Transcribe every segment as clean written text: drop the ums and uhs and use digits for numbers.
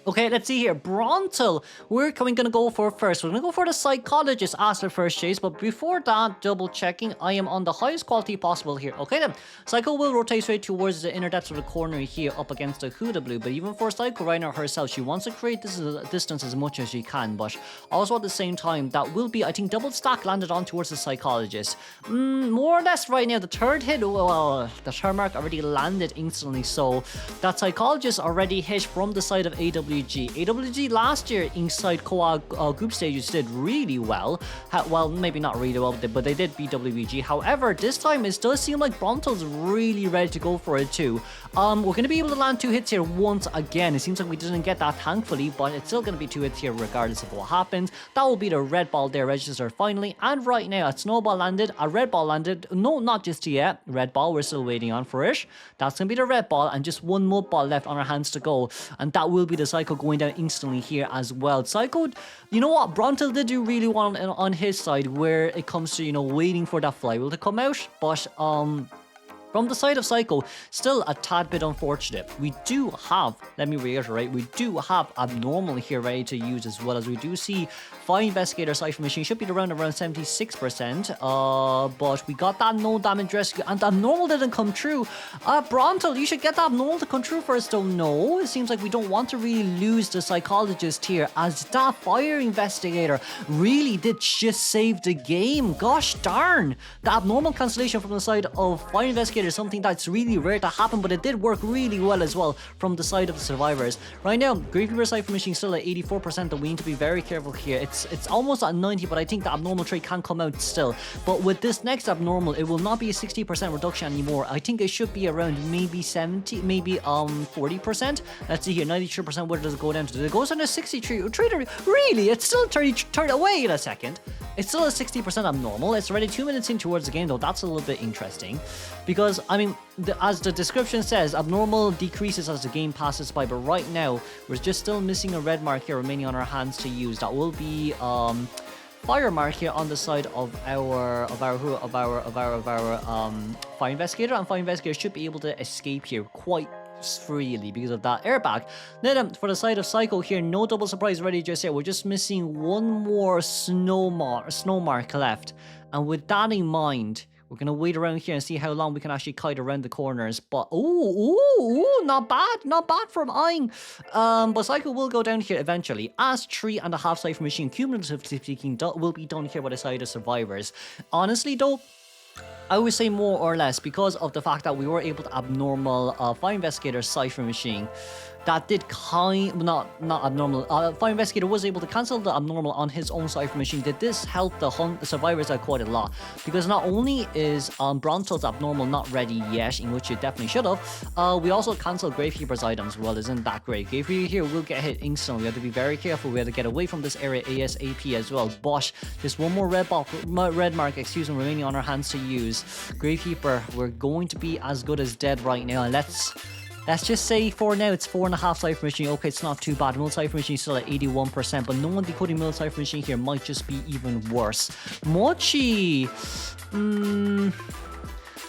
Okay, let's see here. Bronto, we're gonna go for first. We're gonna go for the psychologist as the first chase, but before that, double checking, I am on the highest quality possible here. Okay then, Psycho will rotate straight towards the inner depths of the corner here up against the Huda Blue, but even for Psycho right now herself, she wants to create this distance as much as she can, but also at the same time, that will be, I think, double stack landed on towards the psychologist. More or less right now, the third hit, well, the third mark already landed instantly, so that psychologist already hit from the side of AWG. AWG last year inside co-op group stages did really well. Well, maybe not really well, but they did beat WBG. However, this time it does seem like Bronto's really ready to go for it too. We're going to be able to land 2 hits here once again. It seems like we didn't get that thankfully, but it's still going to be 2 hits here regardless of what happens. That will be the red ball there registered finally. And right now, a snowball landed, a red ball landed. No, not just yet. Red ball, we're still waiting on for it. That's going to be the red ball and just one mud ball left on our hands to go. And that will be the Psycho going down instantly here as well. Psycho, you know what? Bronto did do really well on his side where it comes to, you know, waiting for that flywheel to come out. But, from the side of Psycho, still a tad bit unfortunate. We do have, let me reiterate, we do have Abnormal here ready to use as well, as we do see Fire Investigator Cypher Machine should be around 76%, but we got that no damage rescue, and Abnormal didn't come true. Bronto, you should get that Abnormal to come true first, though. No, it seems like we don't want to really lose the Psychologist here, as that Fire Investigator really did just save the game. Gosh darn! The Abnormal cancellation from the side of Fire Investigator is something that's really rare to happen, but it did work really well as well from the side of the survivors. Right now, Gravekeeper Cypher Machine still at 84%, though we need to be very careful here. It's almost at 90, but I think the Abnormal trait can come out still. But with this next Abnormal, it will not be a 60% reduction anymore. I think it should be around maybe 70, maybe 40%. Let's see here, 93%. Where does it go down to? It goes down to 63. Really? It's still 30. Wait a second. It's still a 60% Abnormal. It's already 2 minutes in towards the game, though. That's a little bit interesting. Because, I mean, as the description says, Abnormal decreases as the game passes by. But right now, we're just still missing a red mark here remaining on our hands to use. That will be fire mark here on the side of our Fire Investigator. And Fire Investigator should be able to escape here quite freely because of that airbag. Then for the side of Psycho here, no double surprise ready just yet. We're just missing one more snow mark left, and with that in mind, we're gonna wait around here and see how long we can actually kite around the corners. But ooh, not bad from Eyeing. But Psycho will go down here eventually, as 3.5 Cypher Machine cumulatively speaking will be done here by the side of survivors. Honestly though, I would say more or less, because of the fact that we were able to Abnormal Fire Investigator Cypher Machine. That did not Abnormal. Fire Investigator was able to cancel the Abnormal on his own Cypher Machine. Did this help the survivors out quite a lot? Because not only is Bronto's Abnormal not ready yet, in which it definitely should have, we also canceled Gravekeeper's items. Well, isn't that great? Gravekeeper here will get hit instantly. We have to be very careful. We have to get away from this area ASAP as well. But just one more red mark, remaining on our hands to use. Gravekeeper, we're going to be as good as dead right now. And let's just say for now it's 4.5 Cypher Machine. Okay, it's not too bad. Mill Cypher Machine still at 81%, but no one decoding Mill Cypher Machine here might just be even worse. Mochi! The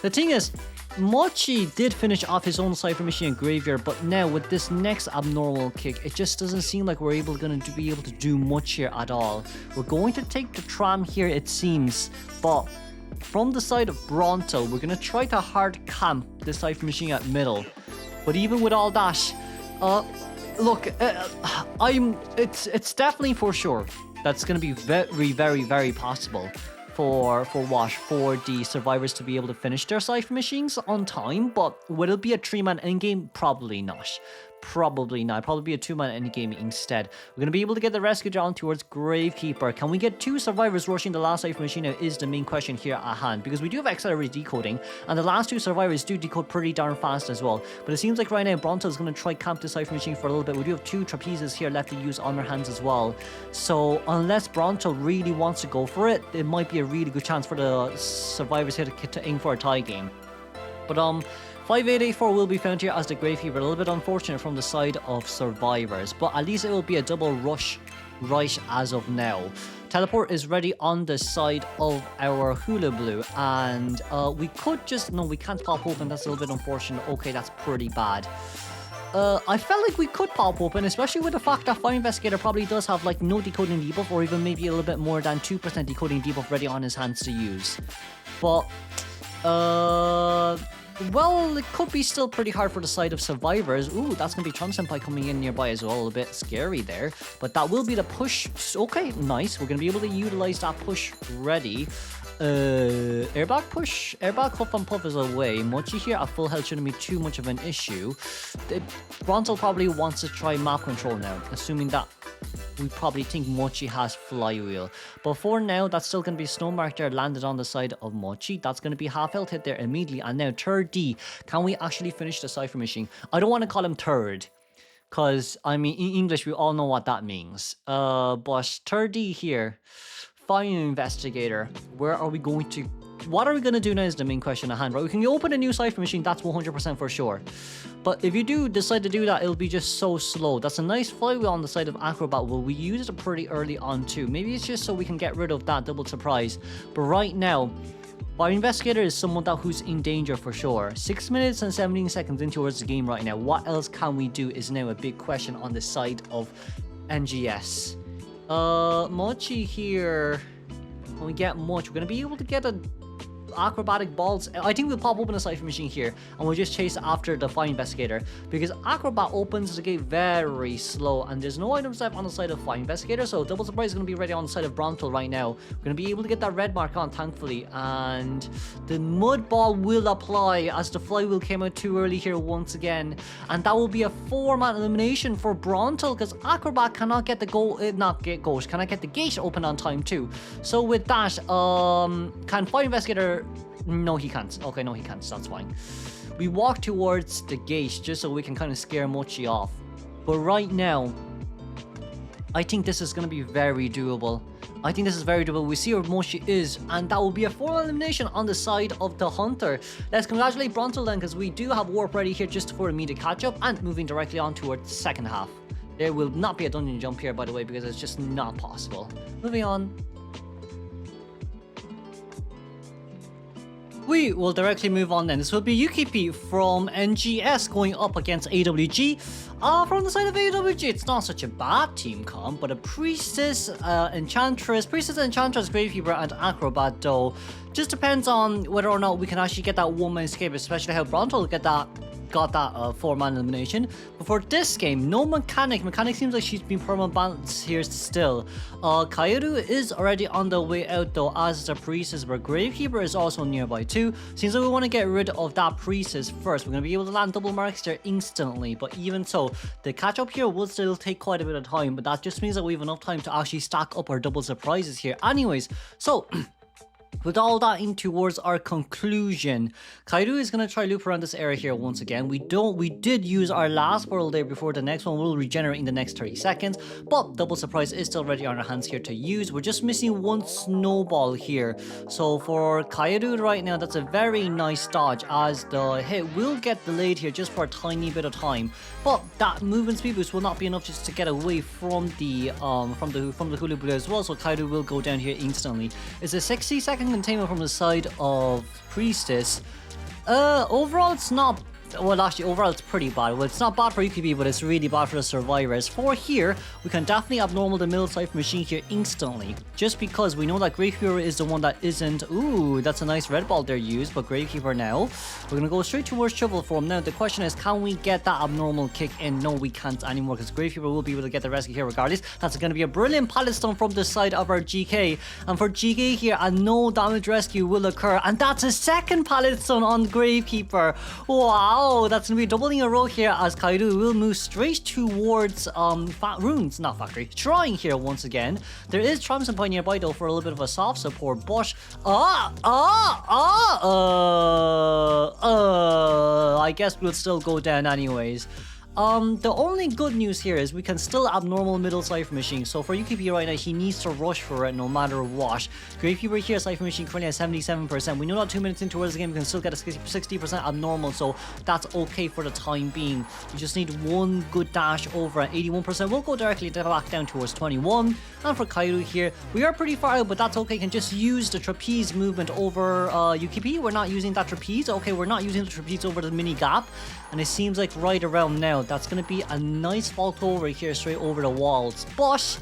thing is, Mochi did finish off his own Cypher Machine and Graveyard, but now with this next Abnormal kick, it just doesn't seem like we're going to be able to do much here at all. We're going to take the tram here, it seems, but from the side of Bronto, we're going to try to hard camp the Cypher Machine at middle. But even with all that, look, it's definitely for sure that's going to be very, very, very possible for the survivors to be able to finish their Cypher Machines on time. But will it be a 3-man endgame? Probably not. Probably be a 2-man endgame instead. We're going to be able to get the rescue down towards Gravekeeper. Can we get 2 survivors rushing the last Cypher Machine now is the main question here at hand, because we do have accelerated decoding, and the last 2 survivors do decode pretty darn fast as well. But it seems like right now Bronto is going to try camp the Cypher Machine for a little bit. We do have 2 trapezes here left to use on our hands as well. So unless Bronto really wants to go for it, it might be a really good chance for the survivors here to aim for a tie game. But 5884 will be found here as the Gravekeeper. A little bit unfortunate from the side of survivors, but at least it will be a double rush right as of now. Teleport is ready on the side of our Hula Blue, and we could just... No, we can't pop open. That's a little bit unfortunate. Okay, that's pretty bad. I felt like we could pop open, especially with the fact that Fire Investigator probably does have like no decoding debuff or even maybe a little bit more than 2% decoding debuff ready on his hands to use. But, well, it could be still pretty hard for the side of survivors. Ooh, that's going to be Trump Senpai coming in nearby as well. A bit scary there. But that will be the push. Okay, nice. We're going to be able to utilize that push ready. Airbag push. Airbag Huff and Puff is away. Mochi here at full health shouldn't be too much of an issue. Bronto probably wants to try map control now, assuming that we probably think Mochi has flywheel. But for now, that's still going to be Snow Mark there landed on the side of Mochi. That's going to be half health hit there immediately. And now third D. Can we actually finish the Cypher Machine? I don't want to call him third, because, I mean, in English, we all know what that means. But third D here. Fire Investigator. Where are we going to... What are we going to do now is the main question at hand, right? We can open a new Cypher Machine, that's 100% for sure. But if you do decide to do that, it'll be just so slow. That's a nice flywheel on the side of Acrobat. Well, we used it pretty early on too. Maybe it's just so we can get rid of that double surprise. But right now, Fire Investigator is someone who's in danger for sure. 6 minutes and 17 seconds into towards the game right now. What else can we do is now a big question on the side of NGS. Mochi here. When we get Mochi, we're going to be able to get a acrobatic balls. I think we'll pop open a Cypher Machine here and we'll just chase after the Fire Investigator, because Acrobat opens the gate very slow and there's no items left on the side of Fire Investigator, so double surprise is going to be ready on the side of Bronto right now. We're going to be able to get that red mark on, thankfully, and the mud ball will apply as the flywheel came out too early here once again, and that will be a 4-man elimination for Bronto, because Acrobat cannot get the cannot get the gate open on time too. So with that, can Fire Investigator... No, he can't. Okay, no, he can't. That's fine. We walk towards the gate just so we can kind of scare Mochi off. But right now, I think this is going to be very doable. I think this is very doable. We see where Mochi is, and that will be a 4-man elimination on the side of the Hunter. Let's congratulate Bronto then, because we do have Warp ready here just for immediate catch-up, and moving directly on towards the second half. There will not be a dungeon jump here, by the way, because it's just not possible. Moving on. We will directly move on then. This will be UKP from NGS going up against AWG. From the side of AWG, it's not such a bad team comp, but a Priestess, Enchantress, Gravekeeper, and Acrobat though. Just depends on whether or not we can actually get that one-man escape, especially how Bronto will got that 4-man elimination. But for this game, no Mechanic. Mechanic seems like she's been permanent balanced here still. Kaoru is already on the way out though, as is the Priestess, but Gravekeeper is also nearby too. Seems like we want to get rid of that Priestess first. We're going to be able to land double marks there instantly, but even so, the catch up here will still take quite a bit of time, but that just means that we have enough time to actually stack up our double surprises here. Anyways, so... with all that in towards our conclusion, Kairu is going to try loop around this area here once again. We did use our last world there before the next one will regenerate in the next 30 seconds, but double surprise is still ready on our hands here to use. We're just missing one snowball here. So for Kairu right now, that's a very nice dodge, as the hit will get delayed here just for a tiny bit of time. But that movement speed boost will not be enough just to get away from the Hulu Blue as well. So Kairu will go down here instantly. It's a 60-second containment from the side of Priestess. Overall it's not... Well, actually, overall, it's pretty bad. Well, it's not bad for UKB, but it's really bad for the survivors. For here, we can definitely abnormal the middle Cypher Machine here instantly. Just because we know that Gravekeeper is the one that isn't... Ooh, that's a nice red ball there used, but Gravekeeper now. We're going to go straight towards Shovel Form. Now, the question is, can we get that abnormal kick in? No, we can't anymore, because Gravekeeper will be able to get the rescue here regardless. That's going to be a brilliant pallet stone from the side of our GK. And for GK here, a no damage rescue will occur. And that's a second pallet stone on Gravekeeper. Wow. Oh, that's going to be doubling a row here, as Kairu will move straight towards Shrine here once again. There is Trump Senpai nearby though for a little bit of a soft support, but I guess we'll still go down anyways. The only good news here is we can still abnormal middle Cypher Machine. So for UKP right now, he needs to rush for it no matter what. Gravekeeper here, Cypher Machine currently at 77%. We know that 2 minutes into the game, we can still get a 60% abnormal, so that's okay for the time being. We just need one good dash over at 81%. We'll go directly back down towards 21. And for Kairu here, we are pretty far out, but that's okay. You can just use the trapeze movement over UKP. We're not using that trapeze. Okay, we're not using the trapeze over the mini gap. And it seems like right around now, now, that's going to be a nice vault over here, straight over the walls. But,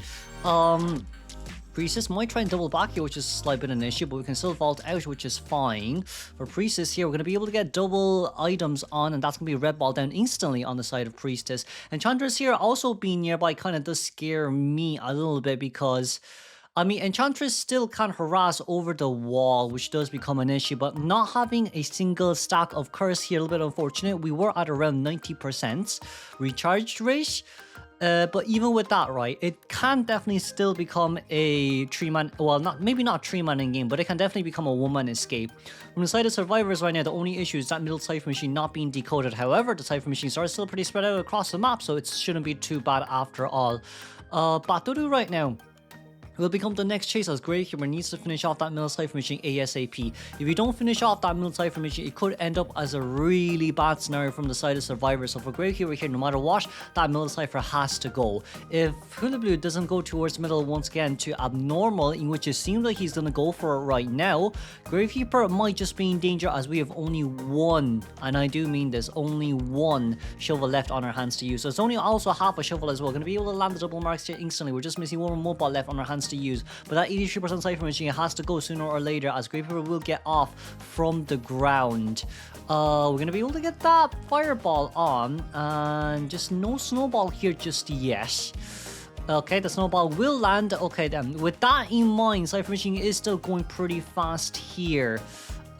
Priestess might try and double back here, which is a slight bit of an issue, but we can still vault out, which is fine. For Priestess here, we're going to be able to get double items on, and that's going to be red ball down instantly on the side of Priestess. Enchantress here also being nearby kind of does scare me a little bit because... I mean, Enchantress still can harass over the wall, which does become an issue, but not having a single stack of curse here, a little bit unfortunate. We were at around 90% recharged rate. But even with that, right, it can definitely still become a 3-man, well, maybe not 3-man in game, but it can definitely become a 1-man escape. From the side of survivors right now, the only issue is that middle cipher machine not being decoded. However, the cipher machines are still pretty spread out across the map, so it shouldn't be too bad after all. Batoru right now will become the next chase as Gravekeeper needs to finish off that middle cipher machine ASAP. If you don't finish off that middle cipher machine, it could end up as a really bad scenario from the side of survivors. So for Gravekeeper here, no matter what, that middle cipher has to go. If Hula Blue doesn't go towards middle once again to abnormal, in which it seems like he's gonna go for it right now, Gravekeeper might just be in danger as we have only one, and I do mean this, only one shovel left on our hands to use. So it's only also half a shovel as well. Gonna be able to land the double marks here instantly. We're just missing one more ball left on our hands to use, but that 83% cipher machine has to go sooner or later as Gravekeeper will get off from the ground. We're gonna be able to get that fireball on, and just no snowball here just yet. Okay, the snowball will land. Okay then, with that in mind, cipher machine is still going pretty fast here.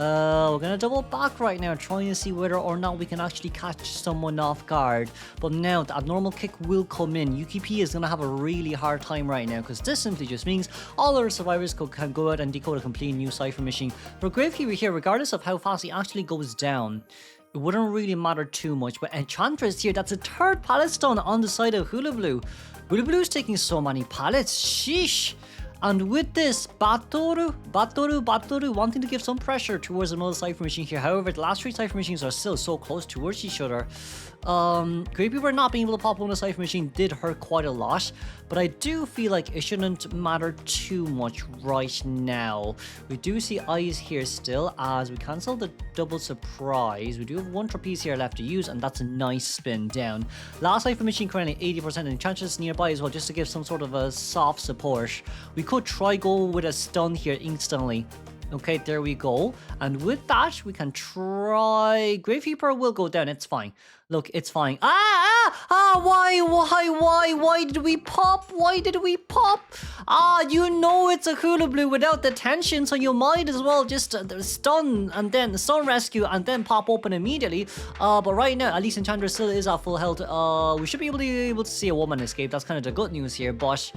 We're gonna double back right now, trying to see whether or not we can actually catch someone off guard. But now the abnormal kick will come in. UKP is gonna have a really hard time right now, because this simply just means all other survivors can go out and decode a complete new cipher machine. For Gravekeeper here, regardless of how fast he actually goes down, it wouldn't really matter too much. But Enchantress here, that's a third pallet stone on the side of Hula Blue. Hula Blue's taking so many pallets, sheesh. And with this, Batoru wanting to give some pressure towards another cipher machine here. However, the last 3 cipher machines are still so close towards each other. Gravekeeper not being able to pop on the cipher machine did hurt quite a lot, but I do feel like it shouldn't matter too much right now. We do see eyes here still as we cancel the double surprise. We do have 1 trapeze here left to use, and that's a nice spin down. Last cipher machine currently 80%, and Enchantress nearby as well, just to give some sort of a soft support. We could try go with a stun here instantly. Okay, there we go. And with that, we can try... Gravekeeper will go down, it's fine. Look, it's fine. Why did we pop? Why did we pop? You know it's a Hula Blue without the tension, so you might as well just stun and then stun rescue and then pop open immediately. But right now, at least Enchantress still is at full health. We should be able to see a woman escape. That's kind of the good news here, but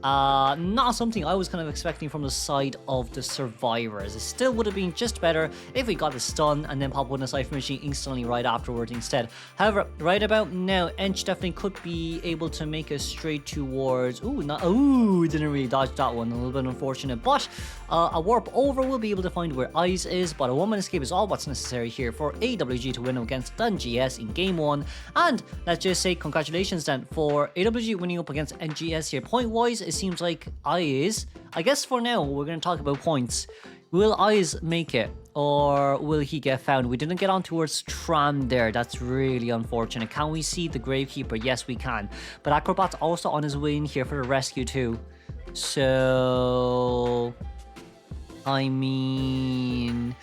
not something I was kind of expecting from the side of the survivors. It still would have been just better if we got the stun and then pop on the cipher machine instantly right afterwards instead. However, right about now, Ench definitely could be able to make us straight towards... didn't really dodge that one. A little bit unfortunate, but a warp over will be able to find where Eyes is, but a woman escape is all what's necessary here for AWG to win against NGS in Game 1. And let's just say congratulations then for AWG winning up against NGS here. Point-wise, it seems like Eyes... I guess for now, we're going to talk about points. Will Eyes make it? Or will he get found? We didn't get on towards Tram there. That's really unfortunate. Can we see the Gravekeeper? Yes, we can. But Acrobat's also on his way in here for the rescue too. So... I mean...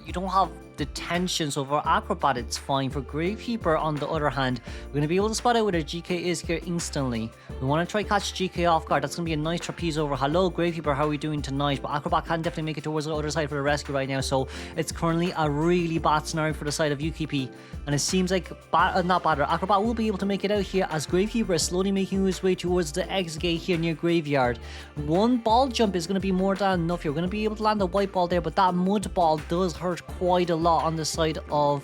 You don't have the tension, so for Acrobat it's fine. For Gravekeeper on the other hand, we're going to be able to spot out where the GK is here instantly. We want to try catch GK off guard. That's going to be a nice trapeze over. Hello Gravekeeper, how are we doing tonight? But Acrobat can definitely make it towards the other side for the rescue right now, so it's currently a really bad scenario for the side of UKP, and it seems like Acrobat will be able to make it out here as Gravekeeper is slowly making his way towards the X gate here near Graveyard. 1 ball jump is going to be more than enough here. We're going to be able to land the white ball there, but that mud ball does hurt quite a lot on the side of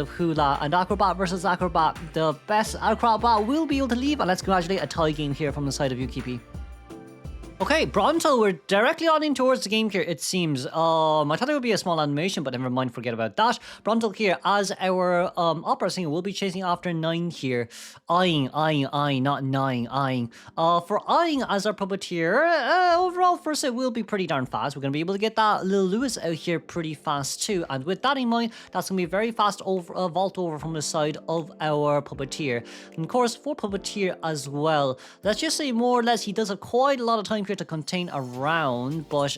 Hula. And Acrobat versus Acrobat, the best Acrobat will be able to leave, and let's congratulate a tie game here from the side of UKP. Okay, Bronto, we're directly on in towards the game here, it seems. I thought it would be a small animation, but never mind, forget about that. Bronto here, as our opera singer, will be chasing after 9 here. Eyeing, not 9, eyeing. For eyeing as our puppeteer, overall, first it will be pretty darn fast. We're going to be able to get that little Lewis out here pretty fast too. And with that in mind, that's going to be a very fast vault over from the side of our puppeteer. And of course, for puppeteer as well, let's just say more or less he does have quite a lot of time here to contain around, but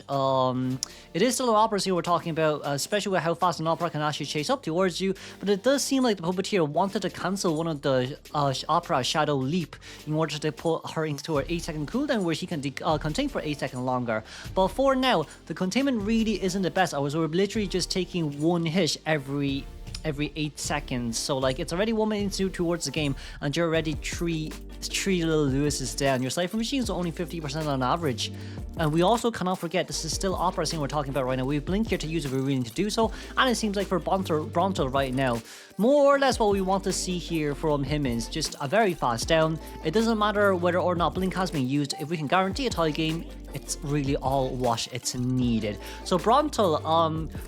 it is still an opera scene we're talking about, especially with how fast an opera can actually chase up towards you. But it does seem like the puppeteer wanted to cancel one of the opera shadow leap in order to put her into her 8-second cooldown where she can contain for 8 seconds longer. But for now, the containment really isn't the best. We're literally just taking 1 hit every 8 seconds, so like it's already 1 minute towards the game and you're already three little Lewises down. Your Cypher machine is only 50% on average, and we also cannot forget this is still opera scene we're talking about right now. We've blinked here to use if we're willing to do so, and it seems like for Bronto right now, more or less what we want to see here from him is just a very fast down. It doesn't matter whether or not blink has been used. If we can guarantee a tie game, it's really all what it's needed. So Bronto,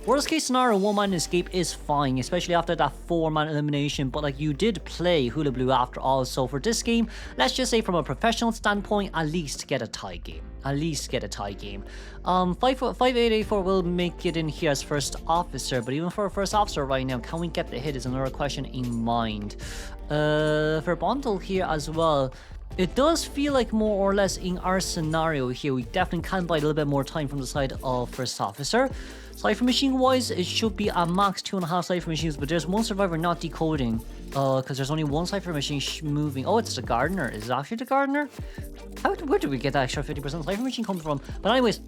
worst case scenario, 1-man escape is fine, especially after that 4-man elimination, but like you did play Hula Blue after all, so for this game, let's just say from a professional standpoint, at least get a tie game. 5884 will make it in here as first officer, but even for a first officer right now, can we get the hit is another question in mind. For Bronto here as well, it does feel like more or less in our scenario here, we definitely can buy a little bit more time from the side of first officer. Cypher machine wise, it should be a max 2.5 Cypher machines, but there's one survivor not decoding because there's only 1 Cypher machine moving. Oh, it's the gardener. Is it actually the gardener? Where did we get that extra 50% Cypher machine come from? But anyways,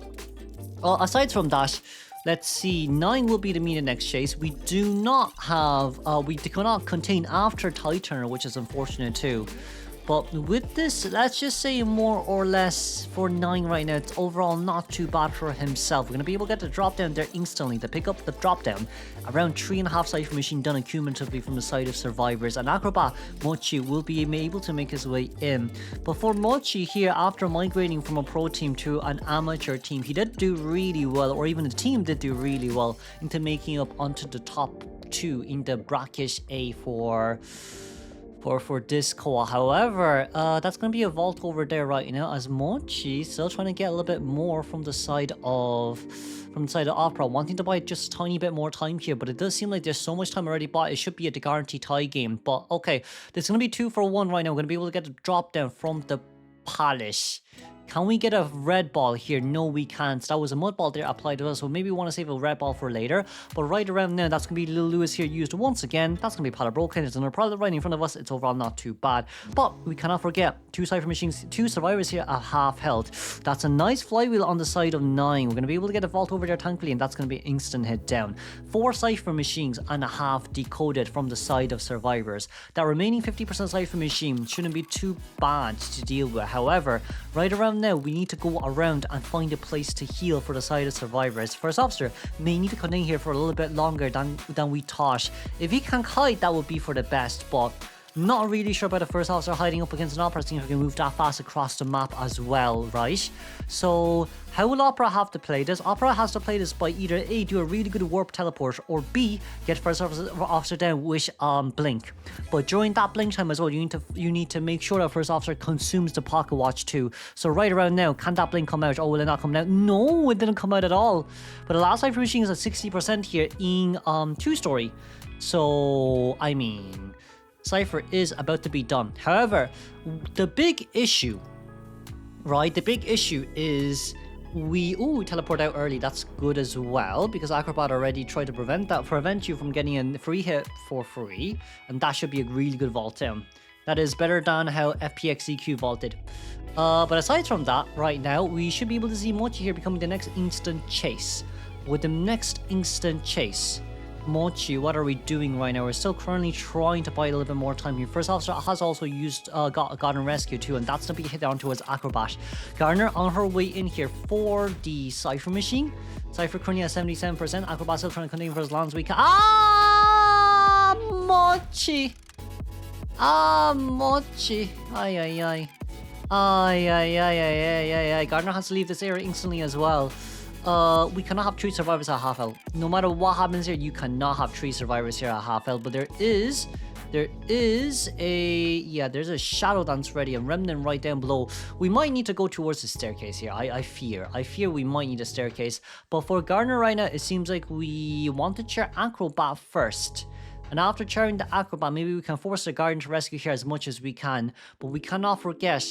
aside from that, let's see, 9 will be the immediate next chase. We do not have, we cannot contain after Titan, which is unfortunate too. But with this, let's just say more or less for 9 right now, it's overall not too bad for himself. We're going to be able to get the drop down there instantly to pick up the drop down. Around 3.5 Cypher machine done cumulatively from the side of survivors. And Acrobat Mochi will be able to make his way in. But for Mochi here, after migrating from a pro team to an amateur team, he did do really well, or even the team did do really well into making up onto the top 2 in the bracket A for this core. However, that's going to be a vault over there right now, as Mochi still trying to get a little bit more from the side of Opera, wanting to buy just a tiny bit more time here, but it does seem like there's so much time already bought. It should be a guaranteed tie game, but okay, there's going to be 2 for 1 right now. We're going to be able to get a drop down from the Palace. Can we get a red ball here? No, we can't. That was a mud ball there applied to us, so maybe we want to save a red ball for later. But right around now, that's going to be Lil Lewis here used once again. That's going to be Pala Broken. It's another product right in front of us. It's overall not too bad. But we cannot forget, 2 Cypher machines, 2 survivors here at half health. That's a nice flywheel on the side of 9. We're going to be able to get a vault over there, thankfully, and that's going to be instant hit down. 4 Cypher machines and a half decoded from the side of survivors. That remaining 50% Cypher machine shouldn't be too bad to deal with. However, right around now, we need to go around and find a place to heal for the side of survivors. First officer may need to continue here for a little bit longer than we thought. If he can hide, that would be for the best, but not really sure about the first officer hiding up against an opera team if we can move that fast across the map as well, right? So how will Opera have to play this? Opera has to play this by either A, do a really good warp teleport, or B, get first officer down with Blink. But during that Blink time as well, you need to make sure that first officer consumes the pocket watch too. So right around now, can that Blink come out? Oh, will it not come out? No, it didn't come out at all. But the last Cypher machine is at 60% here in 2-story. So I mean, Cypher is about to be done. However, the big issue, right? The big issue is we teleport out early. That's good as well, because Acrobat already tried to prevent you from getting a free hit for free, and that should be a really good vault down. That is better than how FPXEQ vaulted. But aside from that, right now we should be able to see Mochi here becoming the next instant chase. With the next instant chase, Mochi, what are we doing right now? We're still currently trying to buy a little bit more time here. First officer has also used Garden Rescue too, and that's to be hit down towards Acrobat. Gardener on her way in here for the Cypher machine. Cypher currently at 77%. Acrobat still trying to continue for as long as we can. Mochi! Mochi! Ay. Yeah. Gardner has to leave this area instantly as well. We cannot have 3 survivors at half health. No matter what happens here, you cannot have 3 survivors here at half health. But there's a shadow dance ready, a remnant right down below. We might need to go towards the staircase here. I fear we might need a staircase. But for Gardner right now, it seems like we want to chair Acrobat first. And after chairing the Acrobat, maybe we can force the Guardian to rescue here as much as we can. But we cannot forget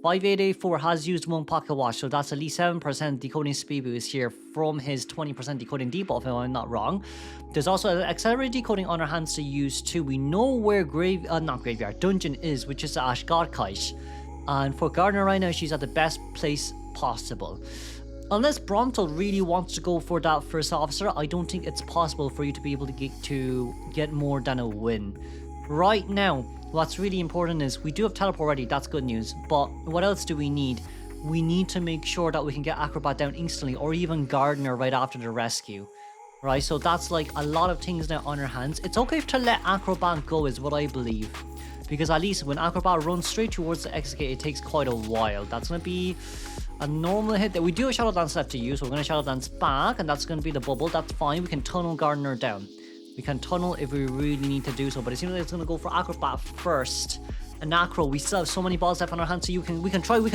5884 has used 1 pocket watch, so that's at least 7% decoding speed boost here from his 20% decoding debuff, if I'm not wrong. There's also accelerated decoding on our hands to use too. We know where dungeon is, which is the Ashgardkite. And for Gardner right now, she's at the best place possible. Unless Bronto really wants to go for that first officer, I don't think it's possible for you to be able to get more than a win. Right now, what's really important is we do have teleport ready, that's good news, but what else do we need? We need to make sure that we can get Acrobat down instantly, or even Gardner right after the rescue. Right, so that's like a lot of things now on our hands. It's okay to let Acrobat go is what I believe, because at least when Acrobat runs straight towards the exit gate, it takes quite a while. That's going to be a normal hit. That we do have Shadow Dance left to use, so we're going to Shadow Dance back, and that's going to be the bubble. That's fine, we can tunnel Gardner down. We can tunnel if we really need to do so, but it seems like it's going to go for Acrobat first. And Acro, we still have so many balls left on our hands, so we can actually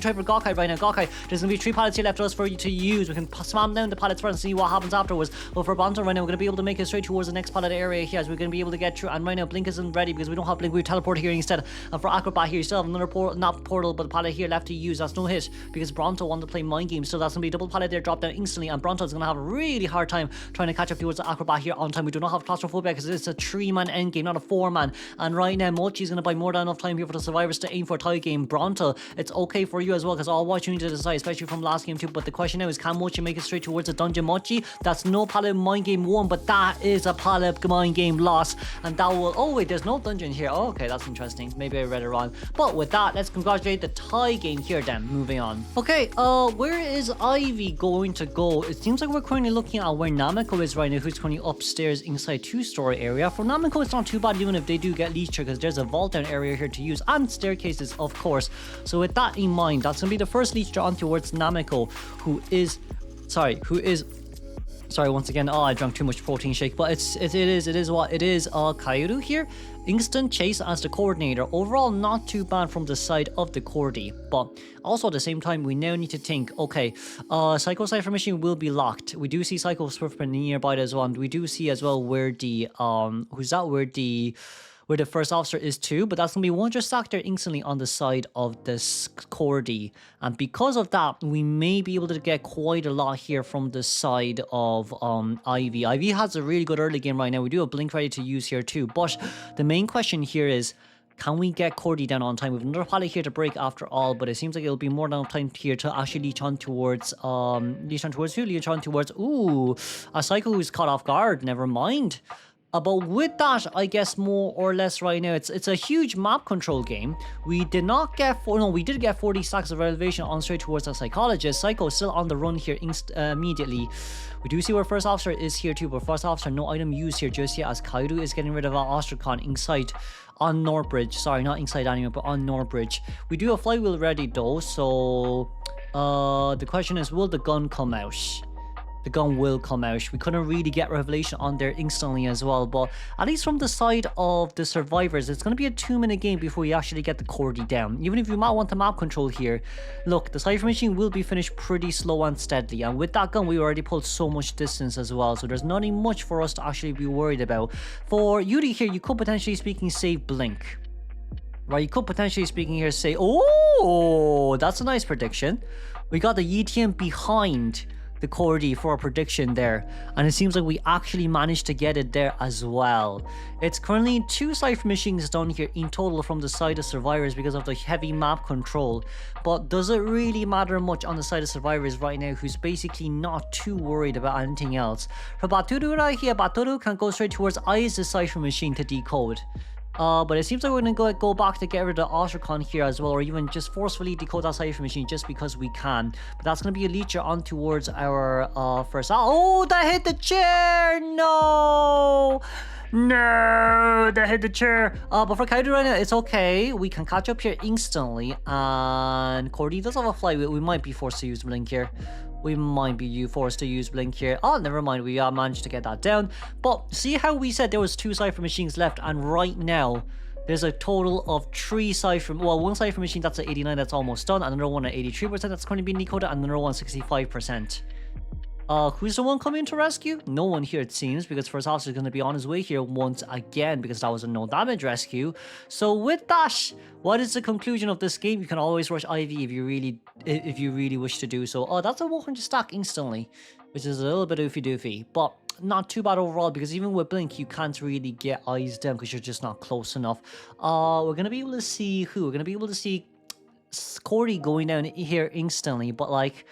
try for Gawkai right now. Gawkai, there's gonna be 3 pallets here left for us for you to use. We can spam down the pallets first and see what happens afterwards. But for Bronto right now, we're gonna be able to make it straight towards the next pallet area here, as we're gonna be able to get through. And right now, Blink isn't ready because we don't have Blink. We teleport here instead. And for Acrobat here, you still have another portal, but the pallet here left to use. That's no hit because Bronto wanted to play mind games, so that's gonna be a double pallet there, drop down instantly. And Bronto's gonna have a really hard time trying to catch up towards the Acrobat here on time. We do not have claustrophobia because it's a 3-man end game, not a 4-man. And right now, Mochi's gonna buy more than enough time here for the survivors to aim for a tie game. Bronto, it's okay for you as well, because I'll watch you need to decide, especially from last game too. But the question now is, can Mochi make it straight towards the dungeon? Mochi, that's no pallet mind game 1, but that is a pallet mind game loss, and that will, oh wait, there's no dungeon here. Oh, okay, that's interesting, maybe I read it wrong. But with that, let's congratulate the tie game here then. Moving on. Okay, where is Ivy going to go? It seems like we're currently looking at where Namiko is right now, who's currently upstairs inside 2-story area. For Namiko, it's not too bad even if they do get leech here, because there's a vault down area here to use, and staircases of course. So with that in mind, that's gonna be the first leech on towards Namiko, who is once again, I drank too much protein shake, but it is what it is. Kaoru here, instant chase as the coordinator. Overall, not too bad from the side of the Cordy, but also at the same time, we now need to think, okay, Psycho Cypher Machine will be locked. We do see Psycho Swift nearby as well, and we do see as well where the where the first officer is too, but that's gonna be one just stacked there instantly on the side of this Cordy. And because of that, we may be able to get quite a lot here from the side of Ivy. Ivy has a really good early game right now. We do have Blink ready to use here too, but the main question here is, can we get Cordy down on time? We have another pallet here to break after all, but it seems like it'll be more than enough time here to actually leech on towards ooh, a Psycho who's caught off guard. Never mind. But with that, I guess more or less right now, it's a huge map control game. We did not get we did get 40 stacks of elevation on straight towards the psychologist. Psycho is still on the run here immediately. We do see where first officer is here too, but first officer, no item used here just yet, as Kaido is getting rid of our Ostracon inside on Northbridge. Sorry, not inside anyway, but on Northbridge. We do have flywheel ready though, so the question is, will the gun come out? The gun will come out. We couldn't really get revelation on there instantly as well, but at least from the side of the survivors, it's going to be a 2-minute game before you actually get the Cordy down. Even if you might want the map control here, look, the Cypher Machine will be finished pretty slow and steadily, and with that gun we already pulled so much distance as well, so there's nothing much for us to actually be worried about. For Yuri here, you could potentially speaking save Blink. Right, you could potentially speaking here say, oh, that's a nice prediction. We got the ETM behind the Cordy for a prediction there, and it seems like we actually managed to get it there as well. It's currently 2 Cypher Machines done here in total from the side of survivors because of the heavy map control, but does it really matter much on the side of survivors right now, who's basically not too worried about anything else? For Baturu right here, Baturu can go straight towards I's Cypher Machine to decode. But it seems like we're gonna go back to get rid of Ostracon here as well, or even just forcefully decode that Cypher Machine just because we can. But that's gonna be a leecher on towards our first. Oh, that hit the chair! No! No, they hit the chair. But for Kaido right now, it's okay. We can catch up here instantly. And Cordy does have a flywheel. We might be forced to use Blink here. We might be forced to use Blink here. Oh, never mind. We managed to get that down. But see how we said there was 2 Cypher machines left. And right now, there's a total of 3 Cypher... Well, 1 Cypher machine that's at 89, that's almost done. Another one at 83%, that's currently being decoded. And another one 65%. Who's the one coming to rescue? No one here, it seems, because First Officer is going to be on his way here once again, because that was a no damage rescue. So with that, what is the conclusion of this game? You can always rush Ivy if you really wish to do so. Oh, that's a 100 stack instantly, which is a little bit oofy doofy, but not too bad overall, because even with Blink, you can't really get eyes down because you're just not close enough. We're going to be able to see who? We're going to be able to see Cordy going down here instantly, but like...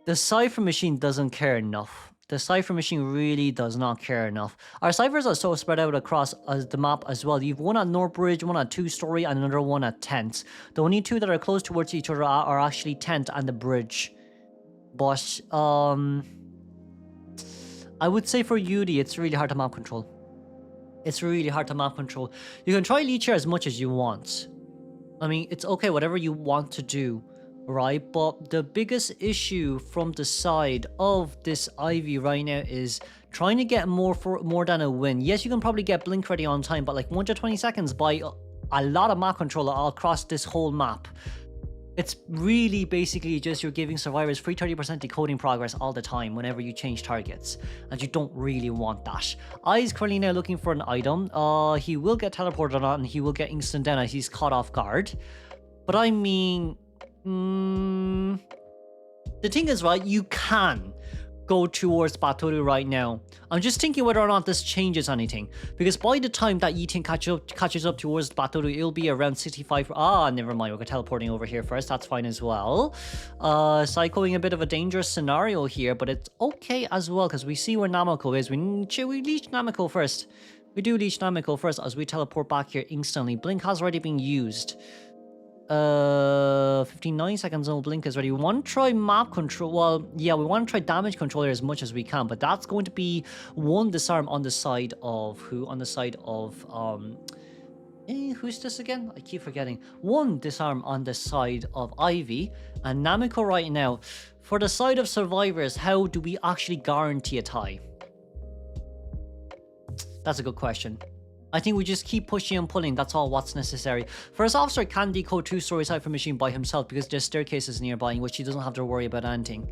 The Cypher machine doesn't care enough. The Cypher machine really does not care enough. Our Cyphers are so spread out across the map as well. You've one at North Bridge, one at 2-story, and another one at 10th. The only 2 that are close towards each other are actually 10th and the bridge. But, I would say for Yuri, it's really hard to map control. It's really hard to map control. You can try leech here as much as you want. I mean, it's okay, whatever you want to do. Right, but the biggest issue from the side of this Ivy right now is trying to get more than a win. Yes, you can probably get Blink ready on time, but like 120 seconds by a lot of map control all across this whole map. It's really basically just you're giving survivors free 30% decoding progress all the time whenever you change targets, and you don't really want that. I is currently now looking for an item. He will get teleported on and he will get instant down as he's caught off guard. But I mean... the thing is, right, you can go towards Batoru right now. I'm just thinking whether or not this changes anything, because by the time that Yitin catches up towards Batoru, it'll be around 65. Never mind, we're teleporting over here first, that's fine as well. Psychoing a bit of a dangerous scenario here, but it's okay as well, because we see where Namako is. We leech Namako first. We do leech Namako first as we teleport back here instantly. Blink has already been used. 59 seconds on Blink is ready. We want to try map control. Well, yeah, we want to try damage control here as much as we can, but that's going to be 1 disarm on the side of who? On the side of who's this again? I keep forgetting. 1 disarm on the side of Ivy and Namiko right now. For the side of survivors, how do we actually guarantee a tie? That's a good question. I think we just keep pushing and pulling, that's all what's necessary. First Officer can decode 2-story Cypher machine by himself because there's staircases nearby in which he doesn't have to worry about anything.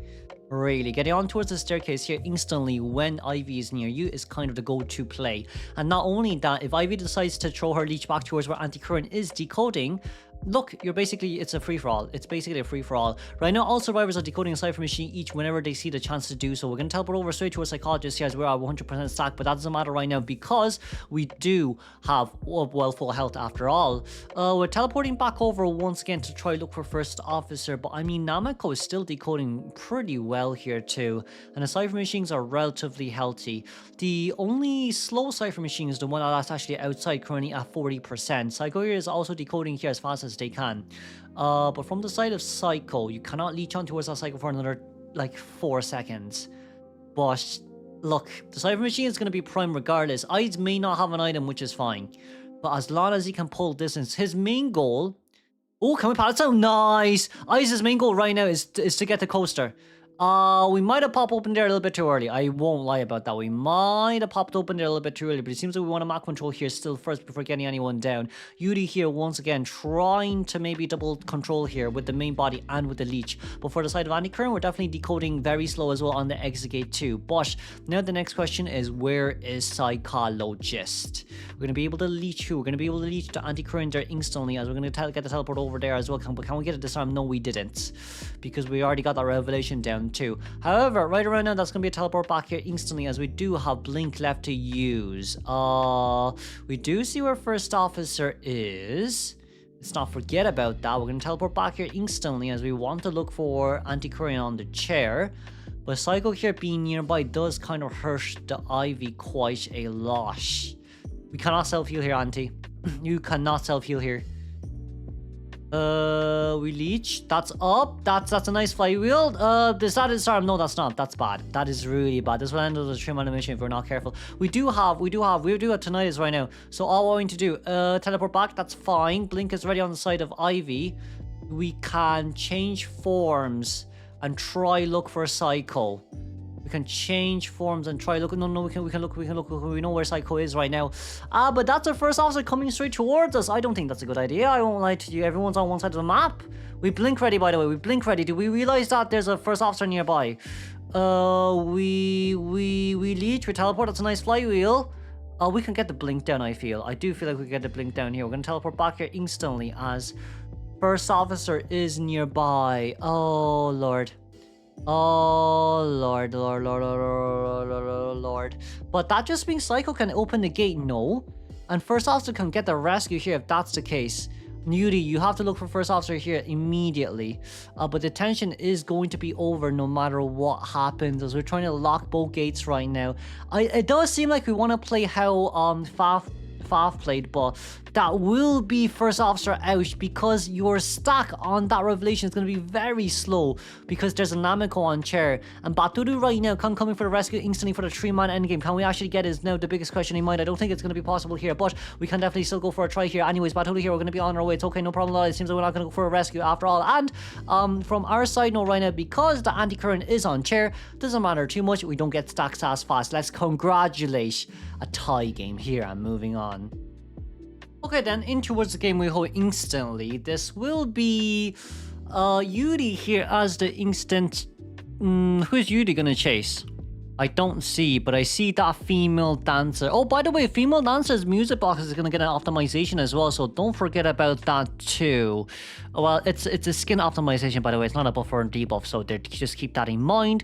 Really, getting on towards the staircase here instantly when Ivy is near you is kind of the go-to play. And not only that, if Ivy decides to throw her leech back towards where Anti-Current is decoding, look, it's a free-for-all. It's basically a free-for-all. Right now, all survivors are decoding a Cypher machine each whenever they see the chance to do so. We're going to teleport over straight to a Psychologist here as we're at 100% stack, but that doesn't matter right now because we do have, well, full health after all. We're teleporting back over once again to try look for First Officer, but I mean, Namako is still decoding pretty well here too, and the Cypher machines are relatively healthy. The only slow Cypher machine is the one that's actually outside, currently at 40%. Psycho here is also decoding here as fast as they can. But from the side of Psycho, you cannot leech on towards that Psycho for another like 4 seconds. But look, the Cypher machine is going to be prime regardless. Ides may not have an item, which is fine, but as long as he can pull distance, his main goal... Oh, can we pat it down? Nice! Ides' main goal right now is to get the coaster. We might have popped open there a little bit too early. I won't lie about that. We might have popped open there a little bit too early, but it seems like we want to map control here still first before getting anyone down. Yuri here once again trying to maybe double control here with the main body and with the leech. But for the side of Anti-Current, we're definitely decoding very slow as well on the exit gate too. But now the next question is, where is Psychologist? We're going to be able to leech who? We're going to be able to leech to Anti-Current there instantly as we're going to get the teleport over there as well. But can we get a disarm? No, we didn't, because we already got that revelation down too. However, right around now, that's going to be a teleport back here instantly as we do have Blink left to use. We do see where First Officer is. Let's not forget about that. We're going to teleport back here instantly as we want to look for Anti-Current on the chair. But Psycho here being nearby does kind of hurt the Ivy quite a lot. We cannot self-heal here, Auntie. You cannot self-heal here. We leech. That's up. That's a nice flywheel. Sorry, no, that's not. That's bad. That is really bad. This will end up as a trim animation if we're not careful. We do have tonight is right now. So all we're going to do, teleport back. That's fine. Blink is ready on the side of Ivy. We can change forms and try look for a Psycho. We can change forms and try look. No, we can look. We know where Psycho is right now. But that's our first officer coming straight towards us. I don't think that's a good idea. I won't lie to you. Everyone's on one side of the map. We blink ready, by the way. We blink ready. Do we realize that there's a first officer nearby? We leech. We teleport. That's a nice flywheel. We can get the blink down. I do feel like we can get the blink down here. We're gonna teleport back here instantly as first officer is nearby. Oh Lord. Oh Lord. But that just means Psycho can open the gate, no? And first officer can get the rescue here if that's the case. Nudie, you have to look for first officer here immediately. But the tension is going to be over no matter what happens, as we're trying to lock both gates right now. It does seem like we want to play how Faf played, but that will be first officer out because your stack on that revelation is going to be very slow because there's a Namiko on chair. And Batudu right now coming for the rescue instantly for the 3-man endgame. Can we actually get is now the biggest question in mind. I don't think it's going to be possible here, but we can definitely still go for a try here. Anyways, Batudu here, we're going to be on our way. It's okay, no problem at all. It seems like we're not going to go for a rescue after all. And from our side note right now, because the anti-current is on chair, doesn't matter too much. We don't get stacks as fast. Let's congratulate a tie game here and moving on. Okay, then in towards the game we go instantly. This will be Yuri here as the instant. Who's Yuri gonna chase? I don't see, but I see that female dancer. Oh, by the way, female dancer's music box is gonna get an optimization as well, so don't forget about that too. Well, it's a skin optimization, by the way. It's not a buffer and debuff, so just keep that in mind.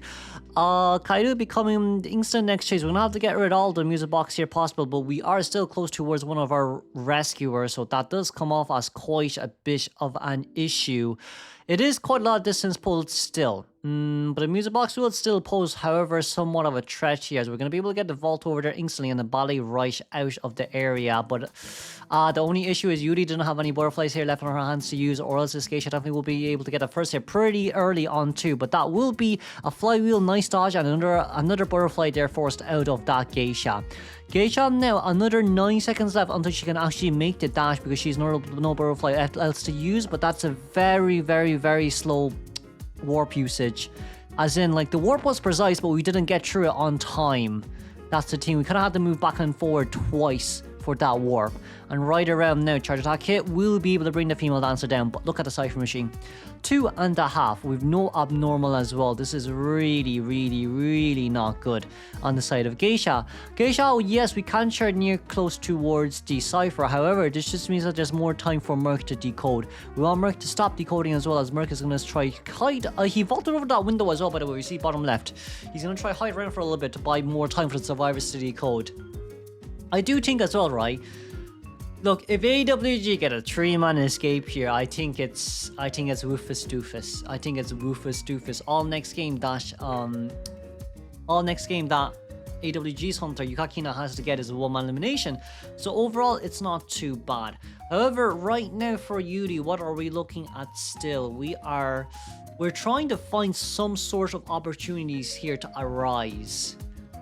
Kaido becoming the instant next chase. We're gonna have to get rid of all the music box here possible, but we are still close towards one of our rescuers, so that does come off as quite a bit of an issue. It is quite a lot of distance pulled still. But the music box will still pose, however, somewhat of a threat here, as we're going to be able to get the vault over there instantly and the ballet right out of the area. But the only issue is Yuri didn't have any butterflies here left in her hands to use, or else this Geisha definitely will be able to get a first hit pretty early on too. But that will be a flywheel, nice dodge, and another butterfly there forced out of that Geisha. Geisha now, another 9 seconds left until she can actually make the dash because she's no butterfly else to use, but that's a very, very, very slow warp usage. As in, like, the warp was precise, but we didn't get through it on time. That's the thing. We kind of had to move back and forward twice for that warp. And right around now, charge attack hit will be able to bring the female dancer down, but look at the Cypher machine. 2.5 with no abnormal as well. This is really, really, really not good on the side of Geisha. Geisha, yes, we can chart near close towards Decisive. However, this just means that there's more time for Merc to decode. We want Merc to stop decoding as well, as Merc is going to try hide. He vaulted over that window as well, by the way. We see bottom left. He's going to try hide around for a little bit to buy more time for the survivors to decode. I do think as well, right? Look, if AWG get a 3-man escape here, I think it's Woofus Doofus. I think it's Woofus Doofus. All next game that AWG's Hunter Yukakina has to get is a 1-man elimination. So overall, it's not too bad. However, right now for Yuri, what are we looking at still? We're trying to find some sort of opportunities here to arise.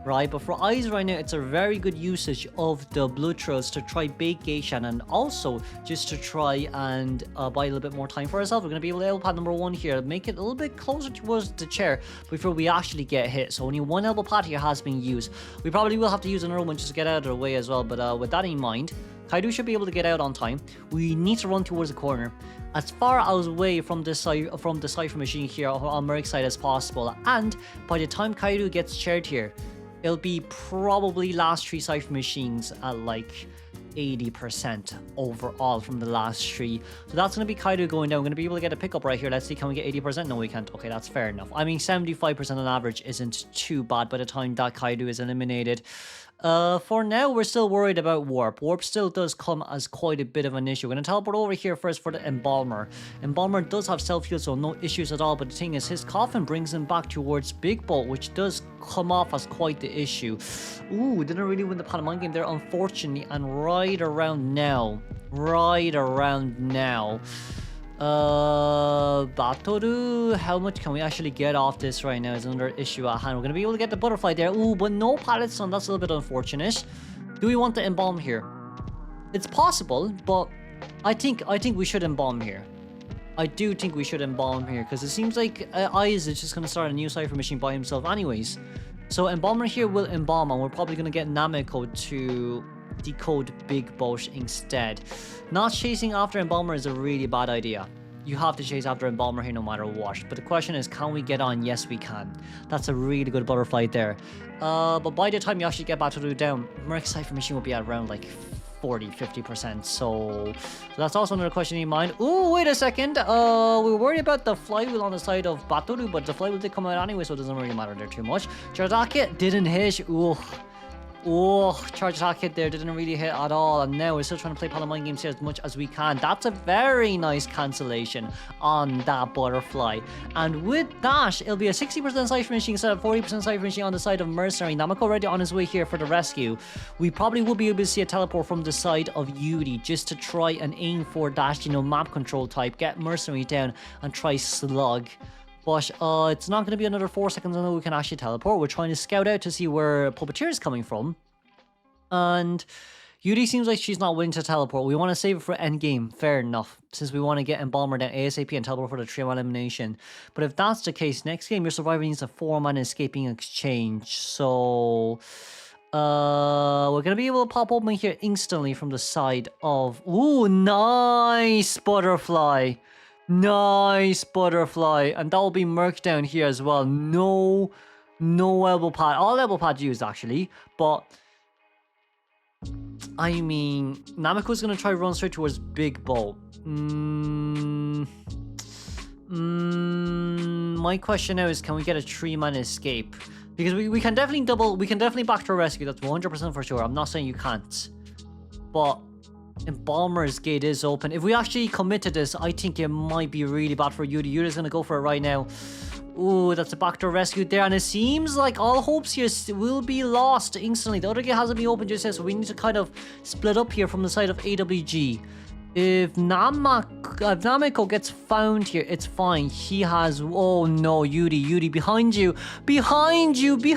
Right, but for eyes right now, it's a very good usage of the blood trails to try bait Geisha, and also just to try and buy a little bit more time for ourselves. We're going to be able to elbow pad number 1 here, make it a little bit closer towards the chair before we actually get hit. So only 1 elbow pad here has been used. We probably will have to use another one just to get out of the way as well, but with that in mind, Kaido should be able to get out on time. We need to run towards the corner as far away from the Cypher machine here on Merc's side as possible, and by the time Kaido gets chaired here, it'll be probably last 3 Cypher machines at like 80% overall from the last 3. So that's going to be Kaido going down. We're going to be able to get a pickup right here. Let's see, can we get 80%? No, we can't. Okay, that's fair enough. I mean, 75% on average isn't too bad by the time that Kaido is eliminated. For now, we're still worried about Warp. Warp still does come as quite a bit of an issue. We're going to teleport over here first for the Embalmer. Embalmer does have self-heal, so no issues at all. But the thing is, his coffin brings him back towards Big Bolt, which does come off as quite the issue. Ooh, didn't really win the Panama game there, unfortunately. And right around now, Batoru, how much can we actually get off this right now is another issue at hand. We're gonna be able to get the butterfly there. Ooh, but no pallet stone. That's a little bit unfortunate. Do we want the embalm here? It's possible, but I think we should embalm here. I do think we should embalm here because it seems like Eyes is just gonna start a new cipher machine by himself, anyways. So embalmer here will embalm, and we're probably gonna get Nameko to decode Big Boat instead. Not chasing after embalmer is a really bad idea. You have to chase after embalmer here no matter what. But the question is, can we get on? Yes, we can. That's a really good butterfly there. But by the time you actually get Batoru down, Merc cipher machine will be at around like 40-50%. So that's also another question in mind. Ooh, wait a second. We were worried about the flywheel on the side of Batoru, but the flywheel did come out anyway, so it doesn't really matter there too much. Charge didn't hit. Ooh. Oh, charge attack hit there, didn't really hit at all, and now we're still trying to play Palamine games here as much as we can. That's a very nice cancellation on that butterfly, and with that, it'll be a 60% cipher machine instead of 40% cipher machine on the side of Mercenary. Nameko already on his way here for the rescue. We probably will be able to see a teleport from the side of Yuri just to try and aim for that, you know, map control type, get Mercenary down and try slug. But it's not going to be another 4 seconds until we can actually teleport. We're trying to scout out to see where Puppeteer is coming from. And Yuri seems like she's not willing to teleport. We want to save it for endgame. Fair enough. Since we want to get Embalmer down ASAP and teleport for the trio elimination. But if that's the case, next game your survivor needs a 4-man escaping exchange. So we're going to be able to pop open here instantly from the side of... Ooh, nice butterfly. Nice butterfly, and that will be Merc down here as well. No elbow pad. All elbow pads used actually, but I mean, Nameko's gonna try to run straight towards Big Boat. My question now is, can we get a 3-man escape? Because we can definitely back to a rescue. That's 100% for sure. I'm not saying you can't, but Embalmer's gate is open. If we actually commit to this, I think it might be really bad for Yuri. Yuri's gonna go for it right now. Ooh, that's a backdoor rescue there, and it seems like all hopes here will be lost instantly. The other gate hasn't been opened just yet, so we need to kind of split up here from the side of AWG. If Nameko gets found here, it's fine. He has... Oh no, Yuri, behind you. Behind you. Whoa.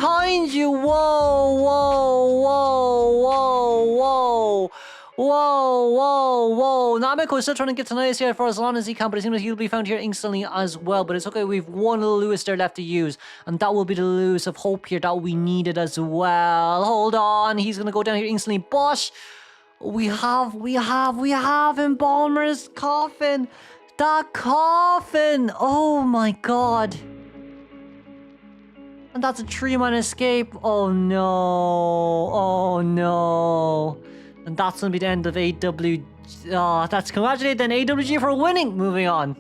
Nameko is still trying to get to Nice here for as long as he can, but it seems like he'll be found here instantly as well. But it's okay, we've one little Lewis there left to use, and that will be the Lewis of hope here that we needed as well. Hold on, he's gonna go down here instantly, but we have Embalmer's coffin. That coffin! Oh my god. And that's a 3-man escape. Oh no. And that's going to be the end of AWG. That's congratulate then AWG for winning. Moving on.